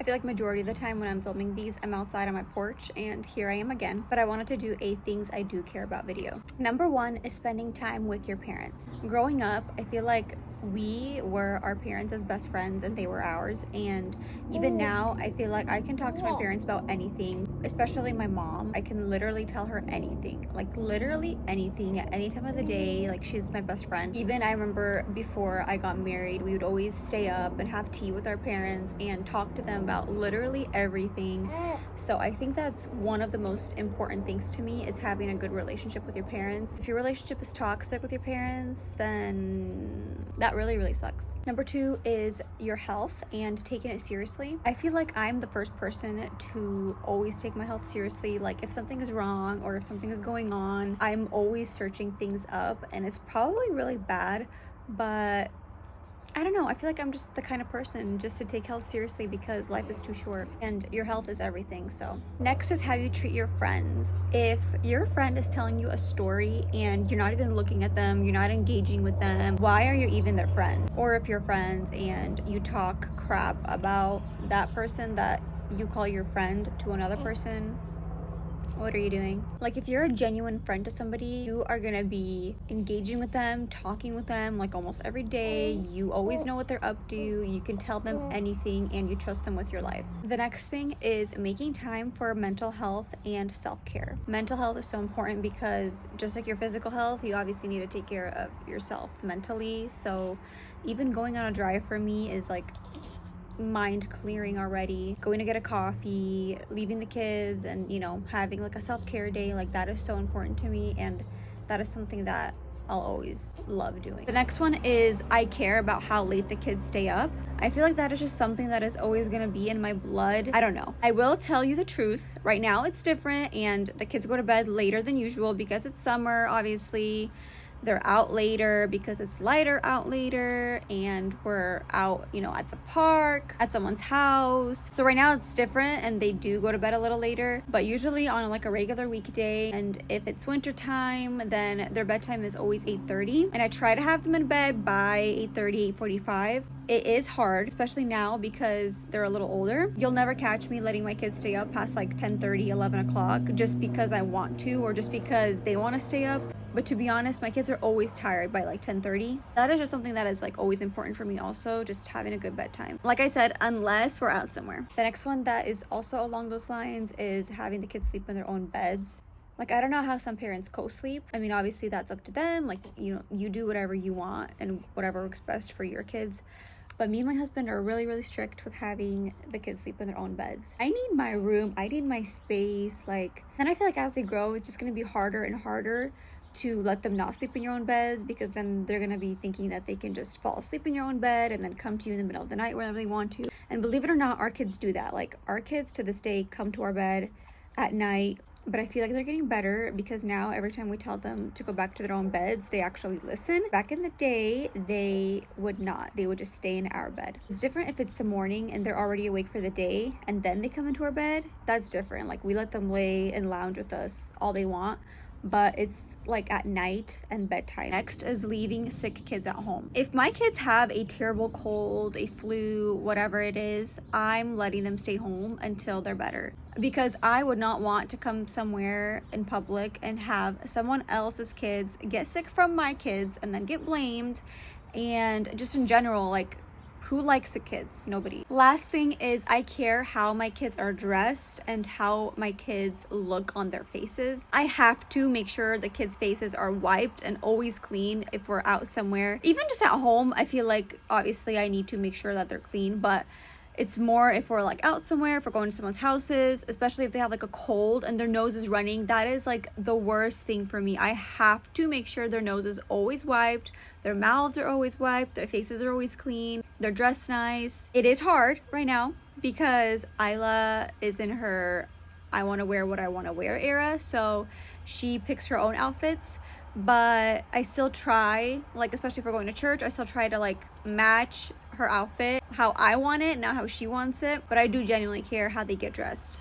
I feel like majority of the time when I'm filming these, I'm outside on my porch, and here I am again. But I wanted to do a things I do care about video. Number one is spending time with your parents. Growing up, I feel like we were our parents' best friends and they were ours, and even now I feel like I can talk to my parents about anything, especially my mom. I can literally tell her anything, like literally anything at any time of the day. Like, she's my best friend. Even I remember before I got married, we would always stay up and have tea with our parents and talk to them about literally everything. So I think that's one of the most important things to me, is having a good relationship with your parents. If your relationship is toxic with your parents, then that really sucks. Number two is your health and taking it seriously. I feel like I'm the first person to always take my health seriously. Like, if something is wrong or if something is going on, I'm always searching things up, and it's probably really bad, but I don't know, I feel like I'm just the kind of person just to take health seriously, because life is too short and your health is everything. So next is how you treat your friends. If your friend is telling you a story and you're not even looking at them, you're not engaging with them, why are you even their friend? Or if you're friends and you talk crap about that person that you call your friend to another person, what are you doing? Like, if you're a genuine friend to somebody, you are gonna be engaging with them, talking with them like almost every day. You always know what they're up to. You can tell them anything and you trust them with your life. The next thing is making time for mental health and self-care. Mental health is so important because just like your physical health, you obviously need to take care of yourself mentally. So even going on a drive for me is like mind clearing already. Going to get a coffee, leaving the kids, and having like a self-care day, like that is so important to me, and that is something that I'll always love doing. The next one is I care about how late the kids stay up. I feel like that is just something that is always gonna be in my blood. I don't know. I will tell you the truth. Right now it's different, and the kids go to bed later than usual because it's summer, obviously. They're out later because it's lighter out later, and we're out, at the park, at someone's house. So right now it's different, and they do go to bed a little later, but usually on like a regular weekday, and if it's winter time, then their bedtime is always 8:30, and I try to have them in bed by 8:30, 8:45. It is hard, especially now because they're a little older. You'll never catch me letting my kids stay up past like 10:30, 11 o'clock just because I want to, or just because they want to stay up. But to be honest, my kids are always tired by like 10:30. That is just something that is like always important for me also, just having a good bedtime. Like I said, unless we're out somewhere. The next one that is also along those lines is having the kids sleep in their own beds. Like, I don't know how some parents co-sleep. I mean, obviously that's up to them. Like, you do whatever you want and whatever works best for your kids. But me and my husband are really strict with having the kids sleep in their own beds. I need my room. I need my space. Like, and I feel like as they grow, it's just going to be harder and harder to let them not sleep in your own beds, because then they're going to be thinking that they can just fall asleep in your own bed and then come to you in the middle of the night whenever they want to. And believe it or not, our kids do that. Like, our kids to this day come to our bed at night. But I feel like they're getting better, because now every time we tell them to go back to their own beds, they actually listen. Back in the day, they would not. They would just stay in our bed. It's different if it's the morning and they're already awake for the day and then they come into our bed. That's different. Like, we let them lay and lounge with us all they want, but it's like at night and bedtime. Next is leaving sick kids at home. If my kids have a terrible cold, a flu, whatever it is, I'm letting them stay home until they're better, because I would not want to come somewhere in public and have someone else's kids get sick from my kids and then get blamed. And just in general, like, who likes the kids? Nobody. Last thing is I care how my kids are dressed and how my kids look on their faces. I have to make sure the kids' faces are wiped and always clean if we're out somewhere. Even just at home, I feel like obviously I need to make sure that they're clean, but it's more if we're like out somewhere, if we're going to someone's houses, especially if they have like a cold and their nose is running. That is like the worst thing for me. I have to make sure their nose is always wiped, their mouths are always wiped, their faces are always clean, they're dressed nice. It is hard right now because Isla is in her I want to wear what I want to wear era, so she picks her own outfits. But I still try, like, especially if we're going to church, I still try to like match her outfit how I want it, not how she wants it. But I do genuinely care how they get dressed.